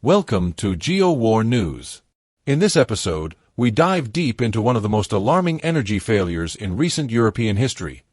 Welcome to GeoWar News. In this episode, we dive deep into one of the most alarming energy failures in recent European history,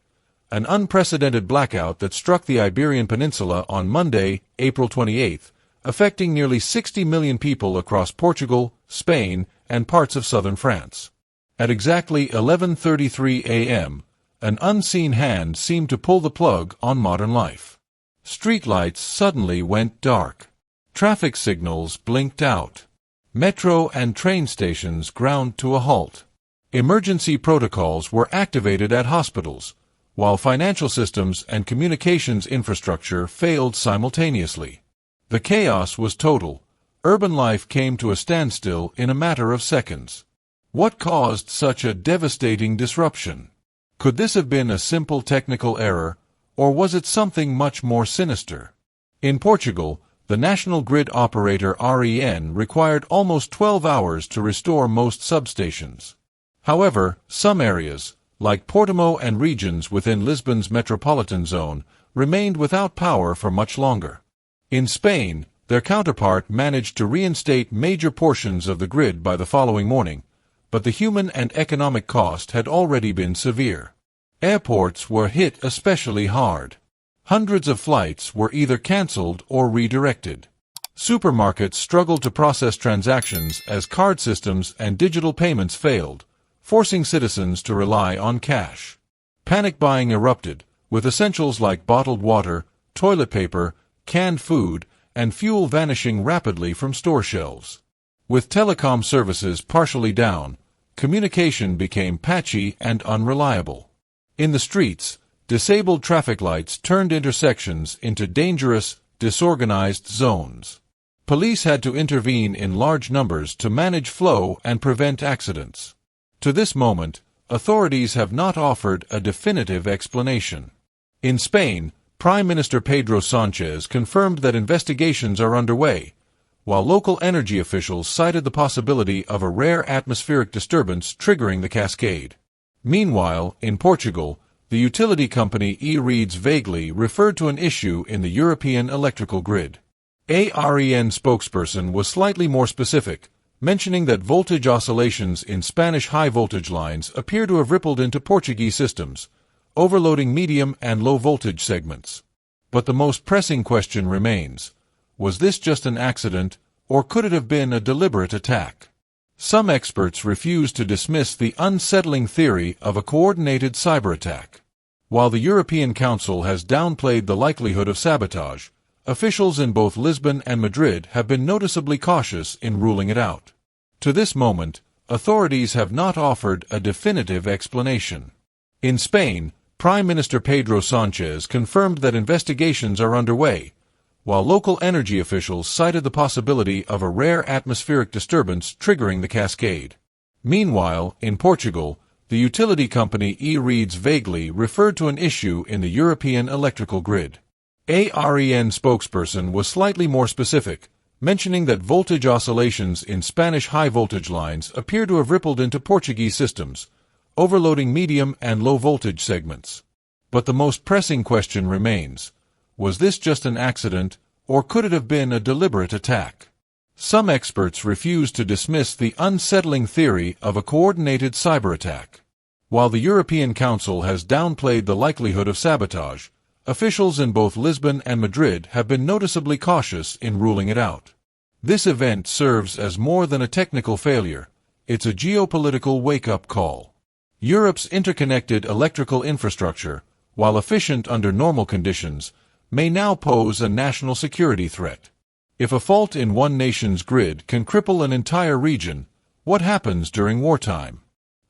an unprecedented blackout that struck the Iberian Peninsula on Monday, April 28th, affecting nearly 60 million people across Portugal, Spain, and parts of southern France. At exactly 11:33 a.m., an unseen hand seemed to pull the plug on modern life. Streetlights suddenly went dark. Traffic signals blinked out. Metro and train stations ground to a halt. Emergency protocols were activated at hospitals, while financial systems and communications infrastructure failed simultaneously. The chaos was total. Urban life came to a standstill in a matter of seconds. What caused such a devastating disruption? Could this have been a simple technical error, or was it something much more sinister? In Portugal, the national grid operator REN required almost 12 hours to restore most substations. However, some areas, like Portimão and regions within Lisbon's metropolitan zone, remained without power for much longer. In Spain, their counterpart managed to reinstate major portions of the grid by the following morning, but the human and economic cost had already been severe. Airports were hit especially hard. Hundreds of flights were either cancelled or redirected. Supermarkets struggled to process transactions as card systems and digital payments failed, forcing citizens to rely on cash. Panic buying erupted, with essentials like bottled water, toilet paper, canned food, and fuel vanishing rapidly from store shelves. With telecom services partially down, communication became patchy and unreliable. In the streets, disabled traffic lights turned intersections into dangerous, disorganized zones. Police had to intervene in large numbers to manage flow and prevent accidents. To this moment, authorities have not offered a definitive explanation. In Spain, Prime Minister Pedro Sánchez confirmed that investigations are underway, while local energy officials cited the possibility of a rare atmospheric disturbance triggering the cascade. Meanwhile, in Portugal, the utility company E-Reads vaguely referred to an issue in the European electrical grid. A REN spokesperson was slightly more specific, mentioning that voltage oscillations in Spanish high-voltage lines appear to have rippled into Portuguese systems, overloading medium and low-voltage segments. But the most pressing question remains: was this just an accident, or could it have been a deliberate attack? Some experts refuse to dismiss the unsettling theory of a coordinated cyber attack. While the European Council has downplayed the likelihood of sabotage, officials in both Lisbon and Madrid have been noticeably cautious in ruling it out. To this moment, authorities have not offered a definitive explanation. In Spain, Prime Minister Pedro Sánchez confirmed that investigations are underway, while local energy officials cited the possibility of a rare atmospheric disturbance triggering the cascade. Meanwhile, in Portugal, the utility company E-Reads vaguely referred to an issue in the European electrical grid. A REN spokesperson was slightly more specific, mentioning that voltage oscillations in Spanish high-voltage lines appear to have rippled into Portuguese systems, overloading medium and low-voltage segments. But the most pressing question remains: was this just an accident, or could it have been a deliberate attack? Some experts refuse to dismiss the unsettling theory of a coordinated cyber attack. While the European Council has downplayed the likelihood of sabotage, officials in both Lisbon and Madrid have been noticeably cautious in ruling it out. This event serves as more than a technical failure. It's a geopolitical wake-up call. Europe's interconnected electrical infrastructure, while efficient under normal conditions, may now pose a national security threat. If a fault in one nation's grid can cripple an entire region, what happens during wartime?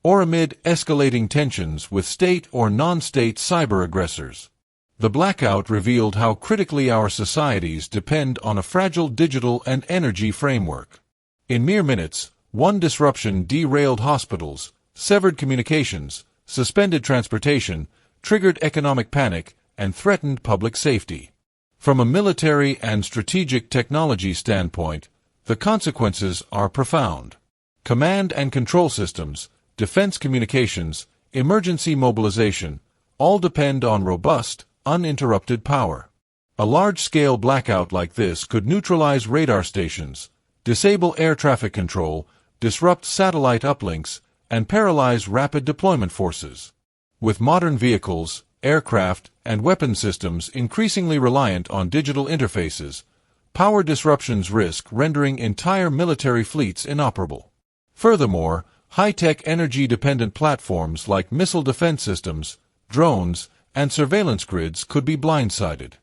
Or amid escalating tensions with state or non-state cyber aggressors? The blackout revealed how critically our societies depend on a fragile digital and energy framework. In mere minutes, one disruption derailed hospitals, severed communications, suspended transportation, triggered economic panic, and threatened public safety. From a military and strategic technology standpoint, the consequences are profound. Command and control systems, defense communications, emergency mobilization, all depend on robust, uninterrupted power. A large-scale blackout like this could neutralize radar stations, disable air traffic control, disrupt satellite uplinks, and paralyze rapid deployment forces. With modern vehicles, aircraft, and weapon systems increasingly reliant on digital interfaces, power disruptions risk rendering entire military fleets inoperable. Furthermore, high-tech energy-dependent platforms like missile defense systems, drones, and surveillance grids could be blindsided.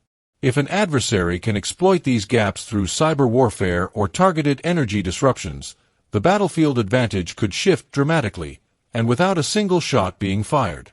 If an adversary can exploit these gaps through cyber warfare or targeted energy disruptions, the battlefield advantage could shift dramatically, and without a single shot being fired.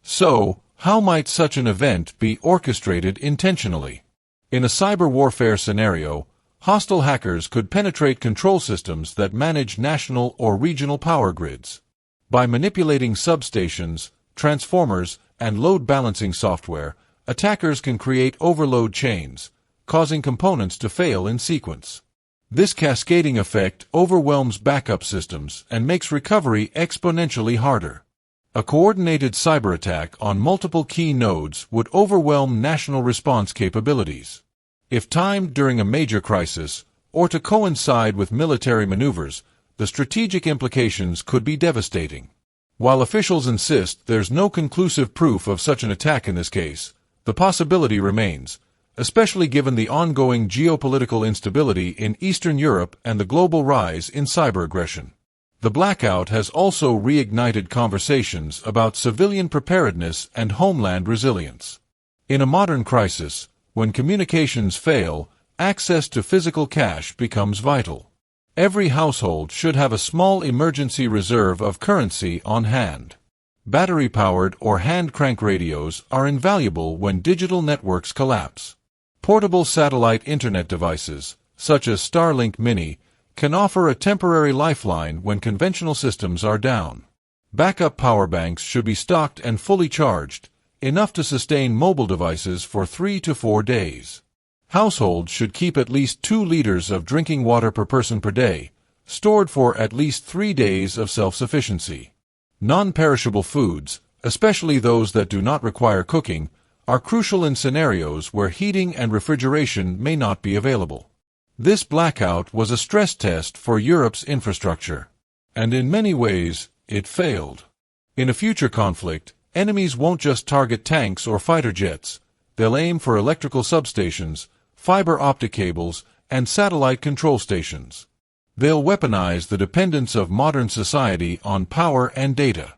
So, how might such an event be orchestrated intentionally? In a cyber warfare scenario, hostile hackers could penetrate control systems that manage national or regional power grids. By manipulating substations, transformers, and load balancing software, attackers can create overload chains, causing components to fail in sequence. This cascading effect overwhelms backup systems and makes recovery exponentially harder. A coordinated cyber attack on multiple key nodes would overwhelm national response capabilities. If timed during a major crisis, or to coincide with military maneuvers, the strategic implications could be devastating. While officials insist there's no conclusive proof of such an attack in this case, the possibility remains, especially given the ongoing geopolitical instability in Eastern Europe and the global rise in cyber aggression. The blackout has also reignited conversations about civilian preparedness and homeland resilience. In a modern crisis, when communications fail, access to physical cash becomes vital. Every household should have a small emergency reserve of currency on hand. Battery-powered or hand-crank radios are invaluable when digital networks collapse. Portable satellite internet devices, such as Starlink Mini, can offer a temporary lifeline when conventional systems are down. Backup power banks should be stocked and fully charged, enough to sustain mobile devices for 3 to 4 days. Households should keep at least 2 liters of drinking water per person per day, stored for at least 3 days of self-sufficiency. Non-perishable foods, especially those that do not require cooking, are crucial in scenarios where heating and refrigeration may not be available. This blackout was a stress test for Europe's infrastructure, and in many ways, it failed. In a future conflict, enemies won't just target tanks or fighter jets, they'll aim for electrical substations, fiber optic cables, and satellite control stations. They'll weaponize the dependence of modern society on power and data.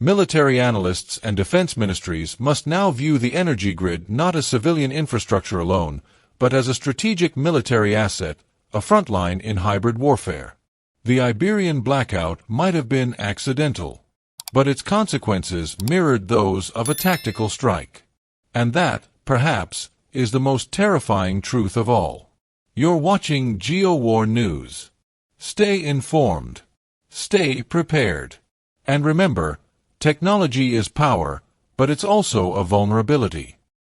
Military analysts and defense ministries must now view the energy grid not as civilian infrastructure alone, but as a strategic military asset, a front line in hybrid warfare. The Iberian blackout might have been accidental, but its consequences mirrored those of a tactical strike. And that, perhaps, is the most terrifying truth of all. You're watching GeoWar News. Stay informed. Stay prepared. And remember, technology is power, but it's also a vulnerability.